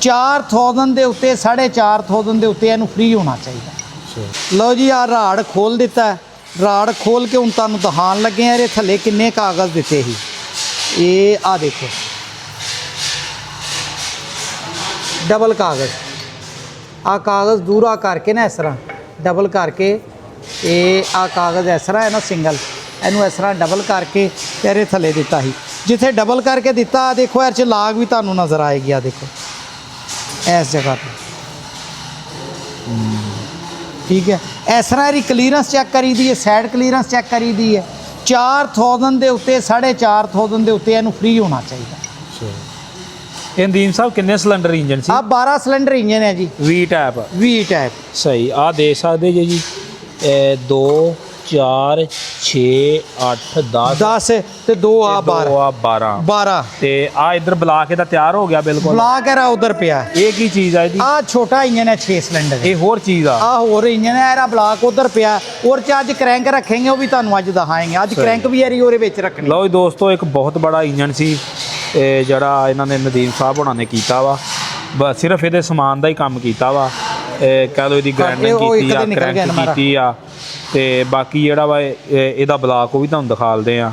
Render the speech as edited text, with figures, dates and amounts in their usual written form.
4000 ਦੇ ਉੱਤੇ 4500 ਦੇ ਉੱਤੇ ਇਹਨੂੰ ਫ੍ਰੀ ਹੋਣਾ ਚਾਹੀਦਾ। ਲਓ ਜੀ ਆ ਰਾੜ ਖੋਲ ਦਿੱਤਾ, ਰਾੜ ਖੋਲ ਕੇ ਹੁਣ ਤੁਹਾਨੂੰ ਦਿਖਾਉਣ ਲੱਗੇ ਆ ਇਹਦੇ ਥੱਲੇ ਕਿੰਨੇ ਕਾਗਜ਼ ਦਿੱਤੇ ਸੀ। ਇਹ ਆ ਦੇਖੋ ਡਬਲ ਕਾਗਜ਼, ਆ ਕਾਗਜ਼ ਦੂਰਾ ਕਰਕੇ ਨਾ ਇਸ ਤਰ੍ਹਾਂ ਡਬਲ ਕਰਕੇ, ਇਹ ਆ ਕਾਗਜ਼ ਇਸ ਤਰ੍ਹਾਂ ਹੈ ਨਾ ਸਿੰਗਲ, ਇਹਨੂੰ ਇਸ ਤਰ੍ਹਾਂ ਡਬਲ ਕਰਕੇ ਤੇ ਇਹਦੇ ਥੱਲੇ ਦਿੱਤਾ ਸੀ। ਜਿੱਥੇ ਡਬਲ ਕਰਕੇ ਦਿੱਤਾ ਦੇਖੋ ਇਹ 'ਚ ਲਾਗ ਵੀ ਤੁਹਾਨੂੰ ਨਜ਼ਰ ਆਏਗੀ, ਆ ਦੇਖੋ ਇਸ ਜਗ੍ਹਾ ਤੇ, ਠੀਕ ਹੈ। ਇਸ ਤਰ੍ਹਾਂ ਇਹਦੀ ਕਲੀਅਰੈਂਸ ਚੈੱਕ ਕਰੀ ਦੀ ਹੈ, ਸਾਈਡ ਕਲੀਅਰੈਂਸ ਚੈੱਕ ਕਰੀ ਦੀ ਹੈ। 4000 ਦੇ ਉੱਤੇ 4500 ਦੇ ਉੱਤੇ ਇਹਨੂੰ ਫ੍ਰੀ ਹੋਣਾ ਚਾਹੀਦਾ। ਇਹ ਨਦੀਮ ਸਾਹਿਬ ਕਿੰਨੇ ਸਿਲੰਡਰ ਇੰਜਨ ਸੀ? ਆ 12 ਸਿਲੰਡਰ ਇੰਜਨ ਹੈ ਜੀ, ਵੀ ਟਾਈਪ ਸਹੀ। ਆ ਦੇ ਸਕਦੇ ਜੀ 2 4 6 8 10 ਤੇ 2 ਆ 12 ਤੇ ਆ ਇਧਰ ਬਲਾਕ ਇਹਦਾ ਤਿਆਰ ਹੋ ਗਿਆ ਬਿਲਕੁਲ। ਬਲਾਕ ਇਹਦਾ ਉਧਰ ਪਿਆ। ਇਹ ਕੀ ਚੀਜ਼ ਆ ਇਹਦੀ? ਆ ਛੋਟਾ ਇੰਜਨ ਹੈ 6 ਸਿਲੰਡਰ। ਇਹ ਹੋਰ ਚੀਜ਼ ਆ? ਆ ਹੋਰ ਇੰਜਨ ਹੈ, ਇਹਦਾ ਬਲਾਕ ਉਧਰ ਪਿਆ। ਔਰ ਚ ਅੱਜ ਕਰੈਂਕ ਰੱਖेंगे ਉਹ ਵੀ ਤੁਹਾਨੂੰ ਅੱਜ ਦਿਖਾएंगे। ਅੱਜ ਕਰੈਂਕ ਵੀ ਇਹਦੀ ਉਹਦੇ ਵਿੱਚ ਰੱਖਣੀ। ਲਓ ਜੀ ਦੋਸਤੋ ਇੱਕ ਬਹੁਤ ਬੜਾ ਇੰਜਨ ਸੀ ਜਿਹੜਾ ਇਹਨਾਂ ਨੇ ਨਦੀਮ ਸਾਹਿਬ ਹੋਣਾ ਨੇ ਕੀਤਾ ਵਾ। ਬਸ ਸਿਰਫ ਇਹਦੇ ਸਮਾਨ ਦਾ ਹੀ ਕੰਮ ਕੀਤਾ ਵਾ। ਕਹਿ ਲਓ ਇਹਦੀ ਗ੍ਰਾਈਂਡਿੰਗ ਕੀਤੀ ਆ, ਕਰੈਂਕ ਕੀਤੀ ਆ, ਤੇ ਬਾਕੀ ਜਿਹੜਾ ਵਾ ਇਹਦਾ ਬਲਾਕ ਉਹ ਵੀ ਤੁਹਾਨੂੰ ਦਿਖਾਲਦੇ ਆ।